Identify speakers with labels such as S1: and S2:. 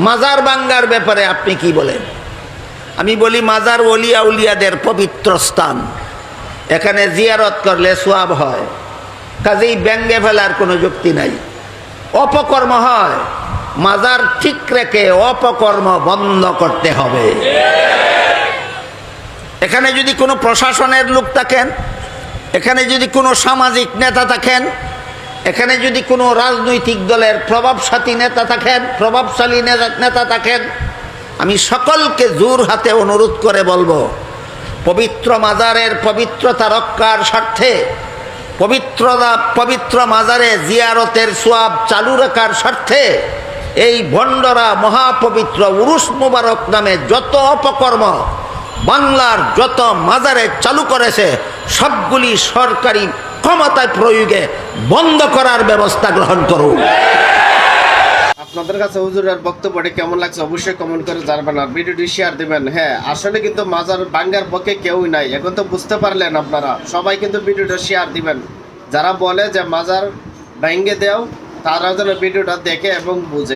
S1: মাজার ভাঙ্গার ব্যাপারে আপনি কি বলেন? আমি বলি মাজার ওলিয়া উলিয়াদের পবিত্র স্থান, এখানে জিয়ারত করলে সওয়াব হয়, কাজেই ব্যঙ্গে ফেলার কোনো যুক্তি নাই। অপকর্ম হয়, মাজার ঠিক রেখে অপকর্ম বন্ধ করতে হবে। এখানে যদি কোনো প্রশাসনের লোক থাকেন, এখানে যদি কোনো সামাজিক নেতা থাকেন, এখানে যদি কোনো রাজনৈতিক দলের প্রভাবশালী নেতা থাকেন, আমি সকলকে জোর হাতে অনুরোধ করে বলবো, পবিত্র মাজারের পবিত্রতা রক্ষার স্বার্থে, পবিত্র মাজারে জিয়ারতের সওয়াব চালু রাখার স্বার্থে এই ভণ্ডরা মহাপবিত্র উরুস মুবারক নামে যত অপকর্ম বাংলার যত মাজারে চালু করেছে সবগুলি সরকারি ক্ষমতায় প্রয়োগে বন্ধ করার ব্যবস্থা গ্রহণ করুন।
S2: আপনাদের কাছে হুজুরের বক্তব্যটি কেমন লাগছে অবশ্যই কমেন্ট করে জানাবেন, আর ভিডিওটি শেয়ার দিবেন। হ্যাঁ, আসলে কিন্তু মাজার ভাঙ্গার পক্ষে কেউই নাই, এখন তো বুঝতে পারলেন আপনারা সবাই, কিন্তু ভিডিওটা শেয়ার দিবেন। যারা বলে যে মাজার ভেঙে দেও, তারা যেন ভিডিওটা দেখে এবং বুঝে।